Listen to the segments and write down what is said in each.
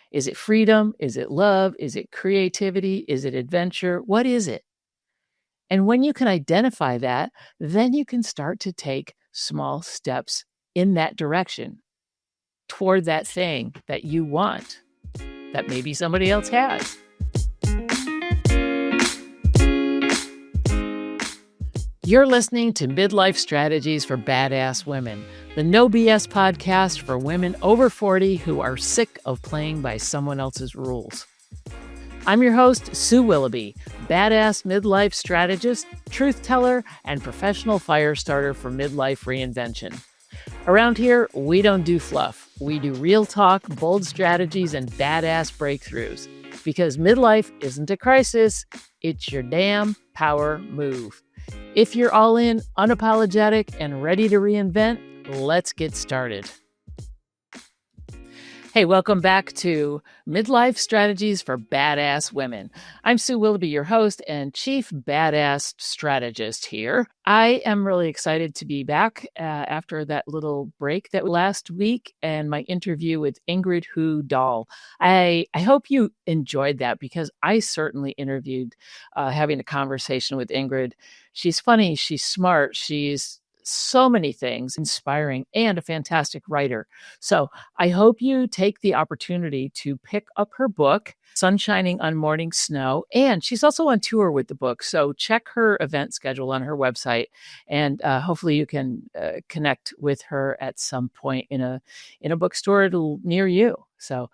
Is it freedom? Is it love? Is it creativity? Is it adventure? What is it? And when you can identify that, then you can start to take small steps in that direction toward that thing that you want that maybe somebody else has. You're listening to Midlife Strategies for Badass Women, the no BS podcast for women over 40 who are sick of playing by someone else's rules. I'm your host, Sue Willoughby, badass midlife strategist, truth teller, and professional fire starter for midlife reinvention. Around here, we don't do fluff. We do real talk, bold strategies, and badass breakthroughs. Because midlife isn't a crisis, it's your damn power move. If you're all in, unapologetic, and ready to reinvent, let's get started. Hey, welcome back to Midlife Strategies for Badass Women. I'm Sue Willoughby, your host and chief badass strategist here. I am really excited to be back after that little break that last week and my interview with Ingrid Hu Dahl. I hope you enjoyed that because I certainly interviewed having a conversation with Ingrid. She's funny, she's smart, she's so many things, inspiring, and a fantastic writer. So I hope you take the opportunity to pick up her book, Sun Shining on Morning Snow. And she's also on tour with the book. So check her event schedule on her website. And hopefully you can connect with her at some point in a bookstore near you. So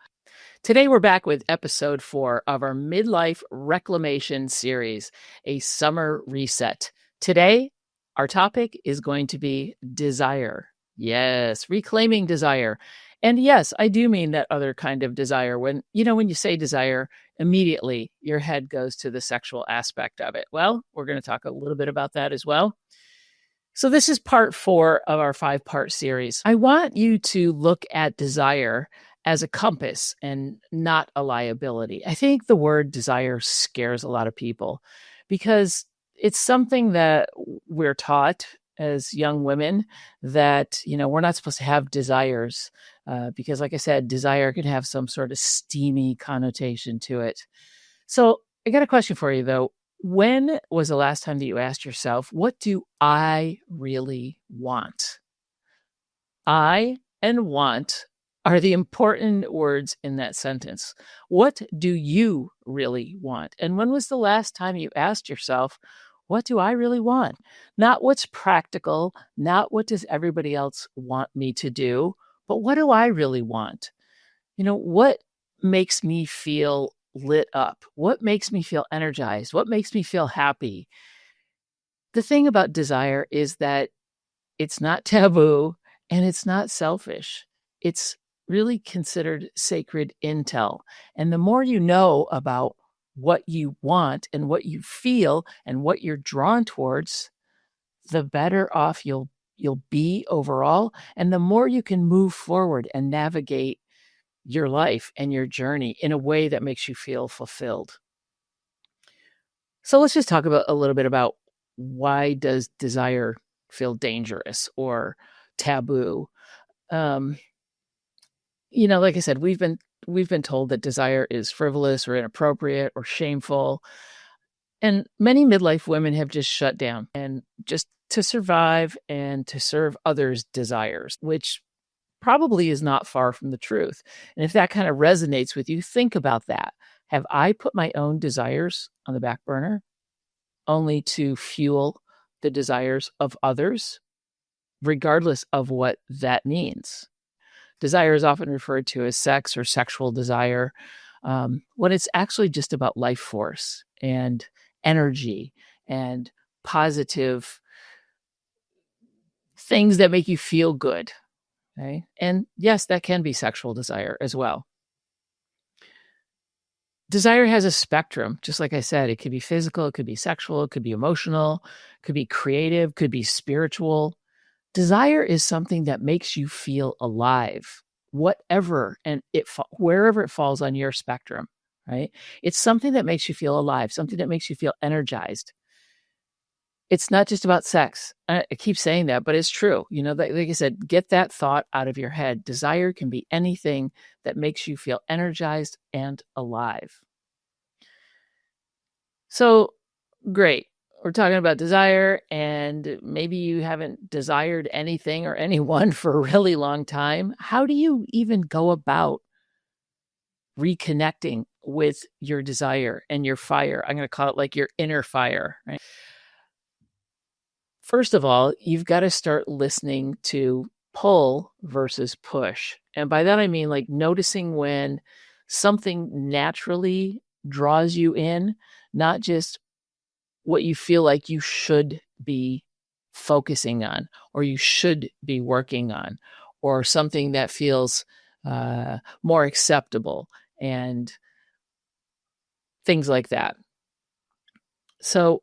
today we're back with episode 4 of our Midlife Reclamation series, a summer reset. Today, our topic is going to be desire. Yes, reclaiming desire. And yes, I do mean that other kind of desire. When you say desire, immediately your head goes to the sexual aspect of it. Well, we're going to talk a little bit about that as well. So this is part 4 of our 5-part series. I want you to look at desire as a compass and not a liability. I think the word desire scares a lot of people because it's something that we're taught as young women that, we're not supposed to have desires because, like I said, desire can have some sort of steamy connotation to it. So I got a question for you, though. When was the last time that you asked yourself, what do I really want? I and want are the important words in that sentence. What do you really want? And when was the last time you asked yourself, what do I really want? Not what's practical, not what does everybody else want me to do, but what do I really want? What makes me feel lit up? What makes me feel energized? What makes me feel happy? The thing about desire is that it's not taboo and it's not selfish. It's really considered sacred intel. And the more you know about what you want and what you feel and what you're drawn towards, the better off you'll be overall. And the more you can move forward and navigate your life and your journey in a way that makes you feel fulfilled. So let's just talk about a little bit about why does desire feel dangerous or taboo? Like I said, we've been told that desire is frivolous or inappropriate or shameful. And many midlife women have just shut down and just to survive and to serve others' desires, which probably is not far from the truth. And if that kind of resonates with you, think about that. Have I put my own desires on the back burner only to fuel the desires of others, regardless of what that means? Desire is often referred to as sex or sexual desire, when it's actually just about life force and energy and positive things that make you feel good. Okay? And yes, that can be sexual desire as well. Desire has a spectrum, just like I said. It could be physical, it could be sexual, it could be emotional, it could be creative, could be spiritual. Desire is something that makes you feel alive, whatever, and wherever it falls on your spectrum, right? It's something that makes you feel alive, something that makes you feel energized. It's not just about sex. I keep saying that, but it's true. Like I said, get that thought out of your head. Desire can be anything that makes you feel energized and alive. So, great. We're talking about desire, and maybe you haven't desired anything or anyone for a really long time. How do you even go about reconnecting with your desire and your fire? I'm going to call it like your inner fire, right? First of all, you've got to start listening to pull versus push. And by that, I mean like noticing when something naturally draws you in, not just what you feel like you should be focusing on or you should be working on, or something that feels more acceptable and things like that. So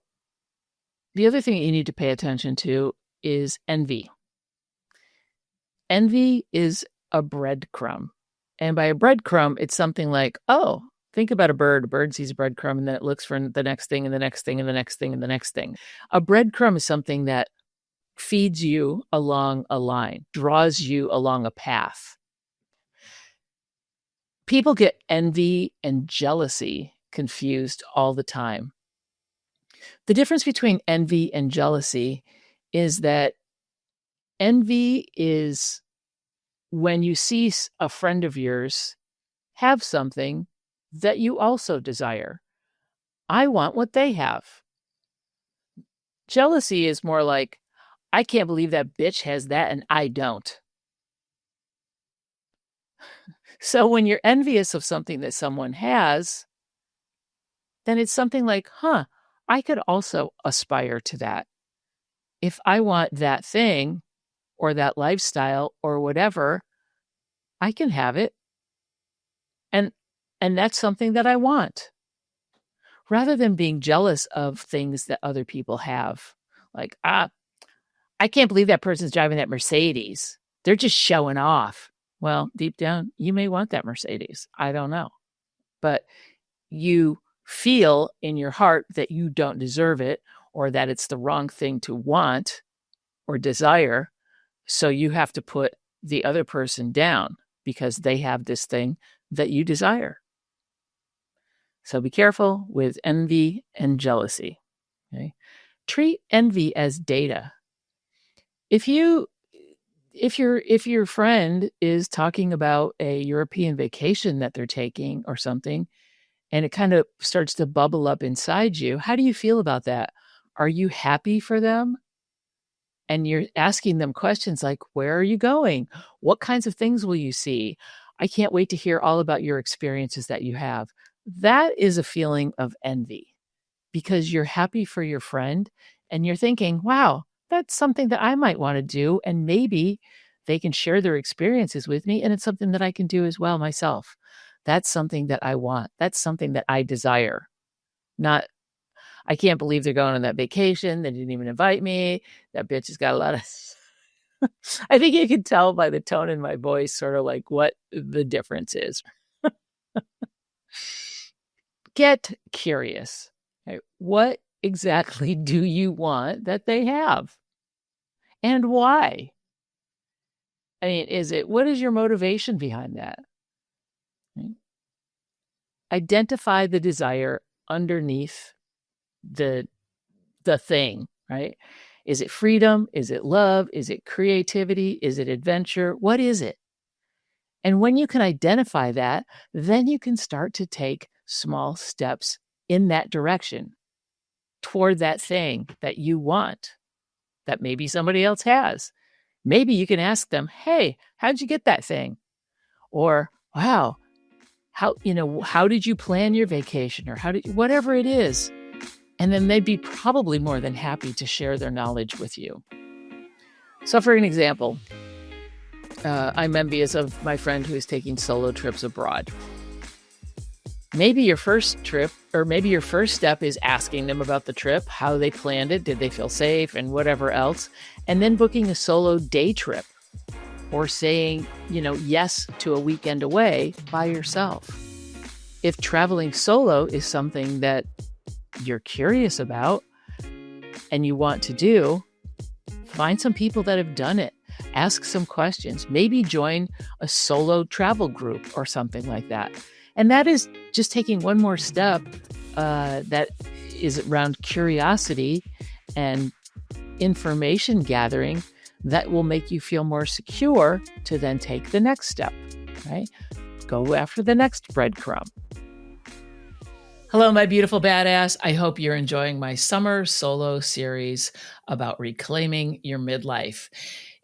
the other thing that you need to pay attention to is envy. Envy is a breadcrumb. And by a breadcrumb, it's something like, oh, think about a bird. A bird sees a breadcrumb and then it looks for the next thing and the next thing and the next thing and the next thing. A breadcrumb is something that feeds you along a line, draws you along a path. People get envy and jealousy confused all the time. The difference between envy and jealousy is that envy is when you see a friend of yours have something that you also desire. I want what they have. Jealousy is more like, I can't believe that bitch has that and I don't. So when you're envious of something that someone has, then it's something like, I could also aspire to that. If I want that thing or that lifestyle or whatever, I can have it. And that's something that I want. Rather than being jealous of things that other people have. Like, I can't believe that person's driving that Mercedes. They're just showing off. Well, deep down, you may want that Mercedes. I don't know. But you feel in your heart that you don't deserve it, or that it's the wrong thing to want or desire. So you have to put the other person down because they have this thing that you desire. So be careful with envy and jealousy. Okay? Treat envy as data. If your friend is talking about a European vacation that they're taking or something, and it kind of starts to bubble up inside you, how do you feel about that? Are you happy for them? And you're asking them questions like, where are you going? What kinds of things will you see? I can't wait to hear all about your experiences that you have. That is a feeling of envy because you're happy for your friend and you're thinking, wow, that's something that I might want to do. And maybe they can share their experiences with me. And it's something that I can do as well myself. That's something that I want. That's something that I desire. Not, I can't believe they're going on that vacation. They didn't even invite me. That bitch has got a lot of... I think you can tell by the tone in my voice sort of like what the difference is. Get curious. Okay? What exactly do you want that they have? And why? I mean, what is your motivation behind that? Okay? Identify the desire underneath the thing, right? Is it freedom? Is it love? Is it creativity? Is it adventure? What is it? And when you can identify that, then you can start to take small steps in that direction toward that thing that you want that maybe somebody else has. Maybe you can ask them, hey, how'd you get that thing? Or, wow, how did you plan your vacation? Or whatever it is. And then they'd be probably more than happy to share their knowledge with you. So for an example, I'm envious of my friend who is taking solo trips abroad. Maybe your first trip, or maybe your first step is asking them about the trip, how they planned it, did they feel safe, and whatever else, and then booking a solo day trip or saying, yes to a weekend away by yourself. If traveling solo is something that you're curious about, and you want to do, find some people that have done it. Ask some questions. Maybe join a solo travel group or something like that. And that is just taking one more step that is around curiosity and information gathering that will make you feel more secure to then take the next step, right? Go after the next breadcrumb. Hello, my beautiful badass. I hope you're enjoying my summer solo series about reclaiming your midlife.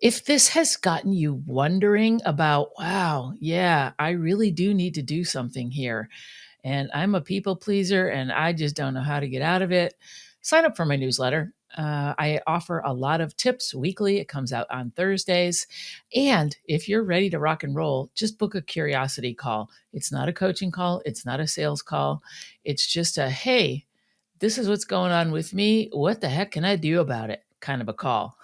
If this has gotten you wondering about, wow, yeah, I really do need to do something here, and I'm a people pleaser and I just don't know how to get out of it, sign up for my newsletter. I offer a lot of tips weekly. It comes out on Thursdays. And if you're ready to rock and roll, just book a curiosity call. It's not a coaching call. It's not a sales call. It's just a, hey, this is what's going on with me. What the heck can I do about it? Kind of a call.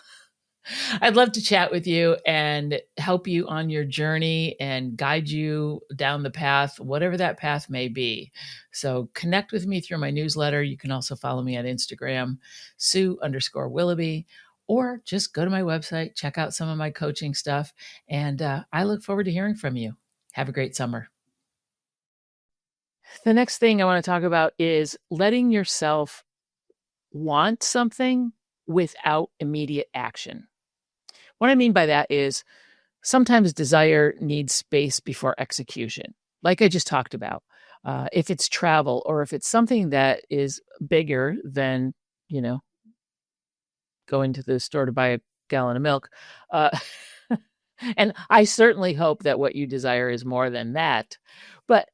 I'd love to chat with you and help you on your journey and guide you down the path, whatever that path may be. So connect with me through my newsletter. You can also follow me on Instagram, Sue_Willoughby, or just go to my website, check out some of my coaching stuff. And I look forward to hearing from you. Have a great summer. The next thing I want to talk about is letting yourself want something without immediate action. What I mean by that is sometimes desire needs space before execution, like I just talked about. If it's travel or if it's something that is bigger than, going to the store to buy a gallon of milk. And I certainly hope that what you desire is more than that. But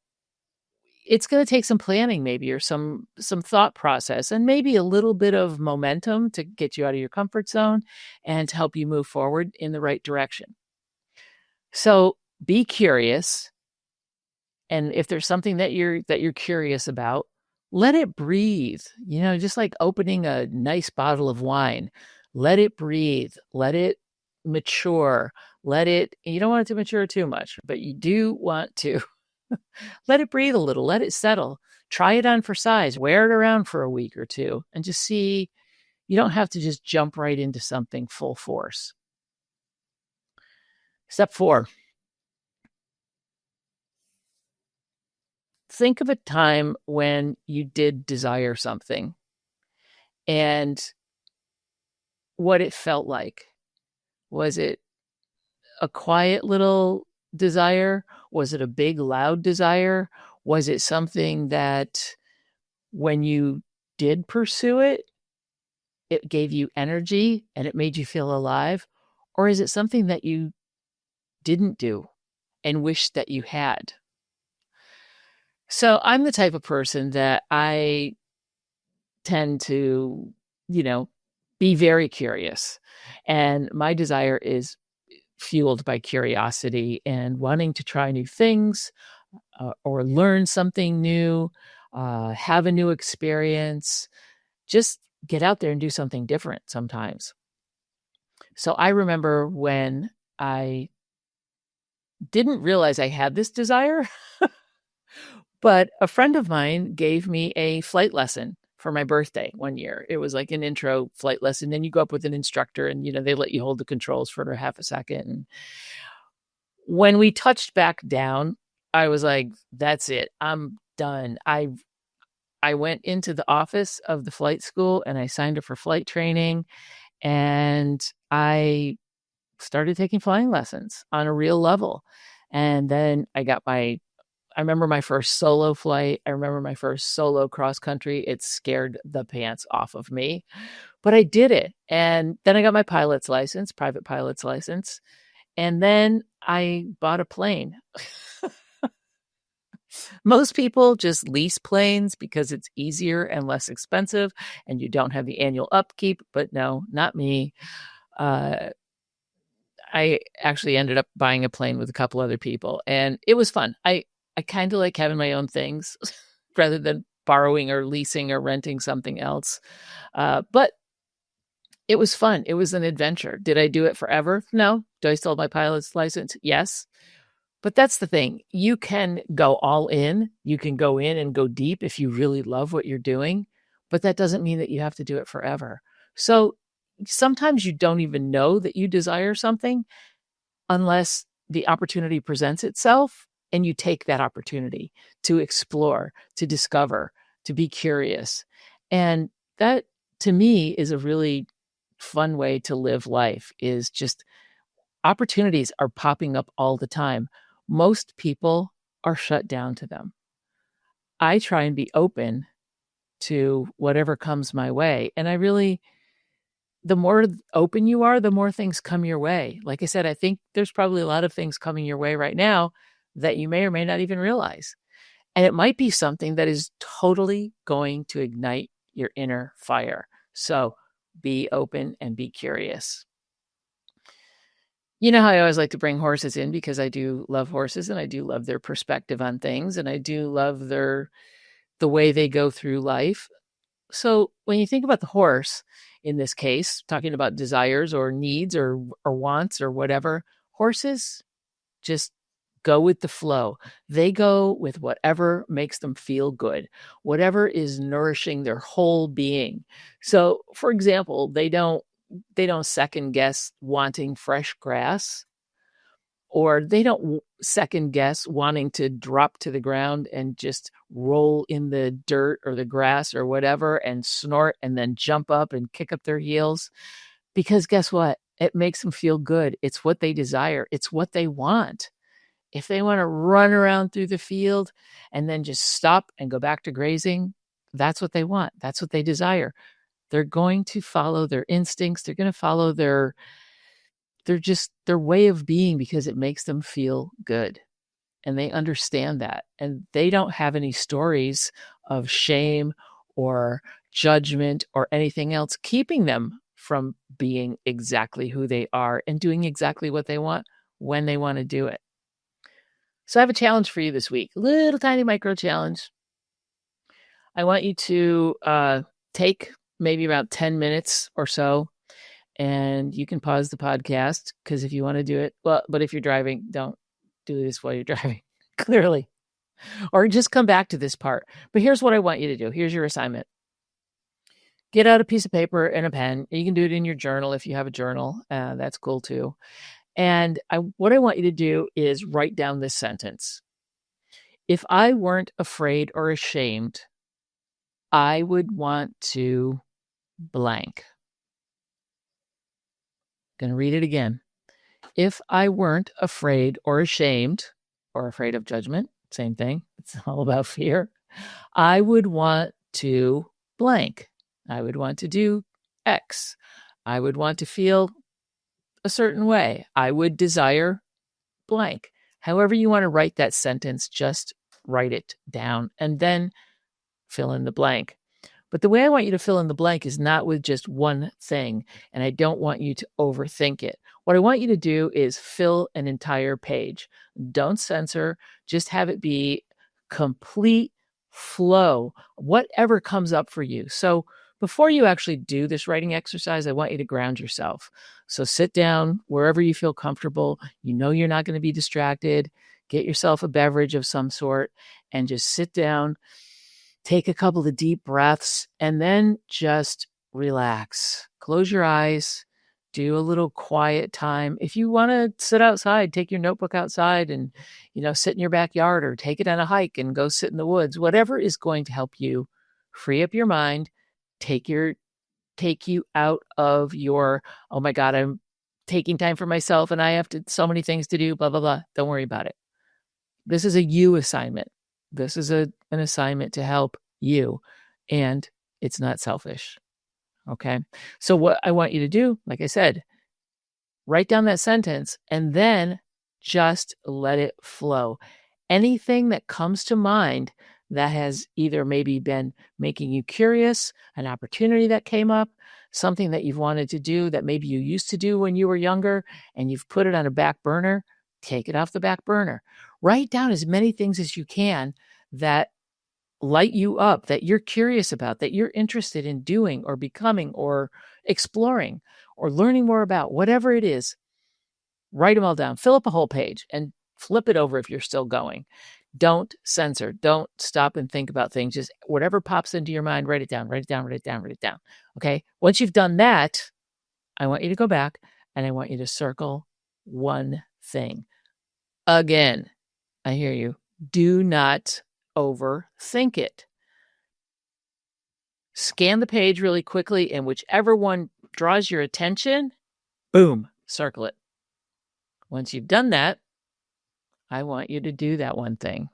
it's going to take some planning maybe, or some thought process, and maybe a little bit of momentum to get you out of your comfort zone and to help you move forward in the right direction. So be curious. And if there's something that you're curious about, let it breathe, just like opening a nice bottle of wine. Let it breathe, let it mature, you don't want it to mature too much, but you do want to let it breathe a little, let it settle, try it on for size, wear it around for a week or two, and just see. You don't have to just jump right into something full force. Step 4. Think of a time when you did desire something and what it felt like. Was it a quiet little desire? Was it a big, loud desire? Was it something that when you did pursue it, it gave you energy and it made you feel alive? Or is it something that you didn't do and wished that you had? So I'm the type of person that I tend to, be very curious. And my desire is fueled by curiosity and wanting to try new things or learn something new, have a new experience, just get out there and do something different sometimes. So I remember when I didn't realize I had this desire, but a friend of mine gave me a flight lesson for my birthday one year. It was like an intro flight lesson. Then you go up with an instructor and, they let you hold the controls for half a second. And when we touched back down, I was like, that's it. I'm done. I went into the office of the flight school and I signed up for flight training, and I started taking flying lessons on a real level. And then I remember my first solo flight. I remember my first solo cross country. It scared the pants off of me, but I did it. And then I got my pilot's license, private pilot's license. And then I bought a plane. Most people just lease planes because it's easier and less expensive and you don't have the annual upkeep, but no, not me. I actually ended up buying a plane with a couple other people, and it was fun. I kind of like having my own things rather than borrowing or leasing or renting something else. But it was fun. It was an adventure. Did I do it forever? No. Do I still have my pilot's license? Yes. But that's the thing. You can go all in. You can go in and go deep if you really love what you're doing. But that doesn't mean that you have to do it forever. So sometimes you don't even know that you desire something unless the opportunity presents itself and you take that opportunity to explore, to discover, to be curious. And that, to me, is a really fun way to live life. Is just opportunities are popping up all the time. Most people are shut down to them. I try and be open to whatever comes my way. And I really, the more open you are, the more things come your way. Like I said, I think there's probably a lot of things coming your way right now that you may or may not even realize. And it might be something that is totally going to ignite your inner fire. So be open and be curious. You know how I always like to bring horses in because I do love horses and I do love their perspective on things and I do love the way they go through life. So when you think about the horse, in this case, talking about desires or needs or wants or whatever, horses just go with the flow. They go with whatever makes them feel good, whatever is nourishing their whole being. So, for example, they don't second guess wanting fresh grass, or they don't second guess wanting to drop to the ground and just roll in the dirt or the grass or whatever and snort and then jump up and kick up their heels. Because guess what? It makes them feel good. It's what they desire. It's what they want. If they want to run around through the field and then just stop and go back to grazing, that's what they want. That's what they desire. They're going to follow their instincts. They're going to follow their way of being because it makes them feel good. And they understand that. And they don't have any stories of shame or judgment or anything else keeping them from being exactly who they are and doing exactly what they want when they want to do it. So I have a challenge for you this week, a little tiny micro challenge. I want you to take maybe about 10 minutes or so, and you can pause the podcast because if you want to do it, well, but if you're driving, don't do this while you're driving, clearly, or just come back to this part. But here's what I want you to do. Here's your assignment. Get out a piece of paper and a pen. You can do it in your journal if you have a journal. That's cool too. And what I want you to do is write down this sentence. If I weren't afraid or ashamed, I would want to blank. Going to read it again. If I weren't afraid or ashamed or afraid of judgment, same thing. It's all about fear. I would want to blank. I would want to do X. I would want to feel a certain way. I would desire blank. However you want to write that sentence, just write it down and then fill in the blank. But the way I want you to fill in the blank is not with just one thing, and I don't want you to overthink it. What I want you to do is fill an entire page. Don't censor, just have it be complete flow, whatever comes up for you. So before you actually do this writing exercise, I want you to ground yourself. So sit down wherever you feel comfortable. You know you're not going to be distracted. Get yourself a beverage of some sort and just sit down. Take a couple of deep breaths and then just relax. Close your eyes. Do a little quiet time. If you want to sit outside, take your notebook outside and, sit in your backyard or take it on a hike and go sit in the woods. Whatever is going to help you free up your mind, take you out of your, oh my God, I'm taking time for myself and I have so many things to do, blah, blah, blah. Don't worry about it. This is a you assignment. This is an assignment to help you, and it's not selfish. Okay. So what I want you to do, like I said, write down that sentence and then just let it flow. Anything that comes to mind that has either maybe been making you curious, an opportunity that came up, something that you've wanted to do that maybe you used to do when you were younger and you've put it on a back burner, take it off the back burner. Write down as many things as you can that light you up, that you're curious about, that you're interested in doing or becoming or exploring or learning more about, whatever it is. Write them all down. Fill up a whole page and flip it over if you're still going. Don't censor. Don't stop and think about things. Just whatever pops into your mind, write it down, write it down, write it down, write it down. Okay. Once you've done that, I want you to go back and I want you to circle one thing. Again, I hear you. Do not overthink it. Scan the page really quickly, and whichever one draws your attention, boom, circle it. Once you've done that, I want you to do that one thing.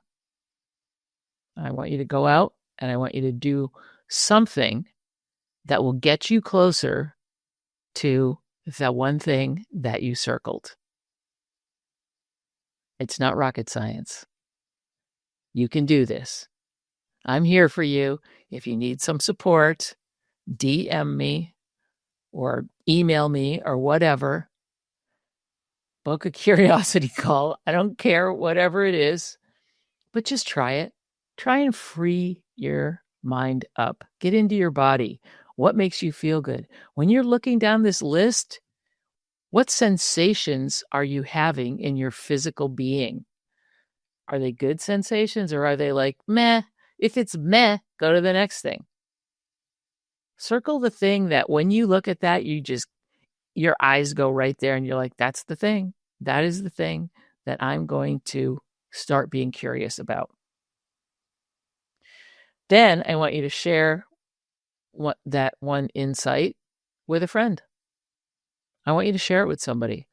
I want you to go out and I want you to do something that will get you closer to the one thing that you circled. It's not rocket science. You can do this. I'm here for you. If you need some support, DM me or email me or whatever. Book a curiosity call. I don't care, whatever it is, but just try it. Try and free your mind up. Get into your body. What makes you feel good? When you're looking down this list, what sensations are you having in your physical being? Are they good sensations or are they like, meh? If it's meh, go to the next thing. Circle the thing that when you look at that, your eyes go right there and you're like, that's the thing. That is the thing that I'm going to start being curious about. Then I want you to share that one insight with a friend. I want you to share it with somebody.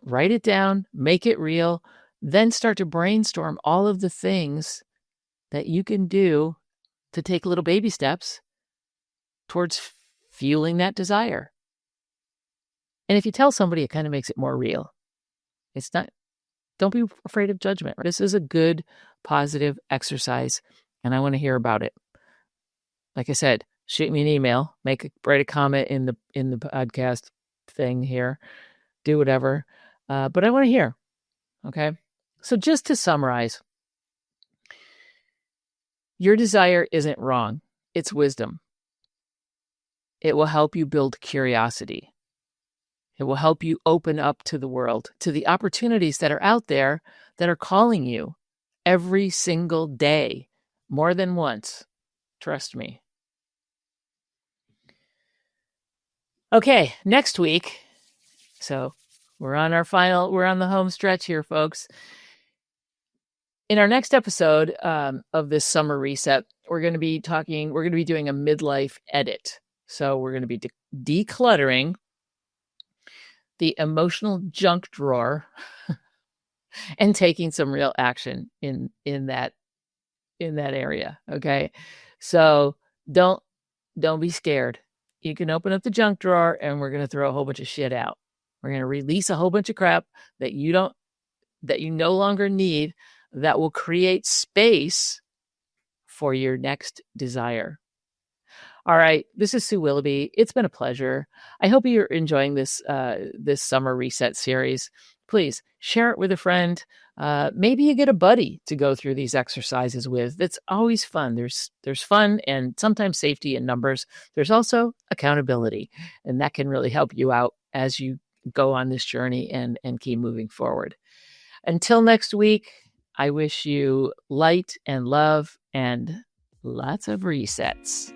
Write it down, make it real, then start to brainstorm all of the things that you can do to take little baby steps towards fueling that desire. And if you tell somebody, it kind of makes it more real. Don't be afraid of judgment. This is a good, positive exercise, and I want to hear about it. Like I said, shoot me an email, write a comment in the podcast thing here, do whatever. But I want to hear. Okay. So just to summarize, your desire isn't wrong. It's wisdom. It will help you build curiosity. It will help you open up to the world, to the opportunities that are out there that are calling you every single day, more than once. Trust me. Okay, next week. So we're on the home stretch here, folks. In our next episode of this summer reset, we're going to be doing a midlife edit. So we're going to be decluttering the emotional junk drawer and taking some real action in that area. Okay. So don't be scared. You can open up the junk drawer and we're going to throw a whole bunch of shit out. We're going to release a whole bunch of crap that you no longer need, that will create space for your next desire. All right. This is Sue Willoughby. It's been a pleasure. I hope you're enjoying this summer reset series. Please share it with a friend. Maybe you get a buddy to go through these exercises with. That's always fun. There's fun and sometimes safety in numbers. There's also accountability, and that can really help you out as you go on this journey and keep moving forward. Until next week, I wish you light and love and lots of resets.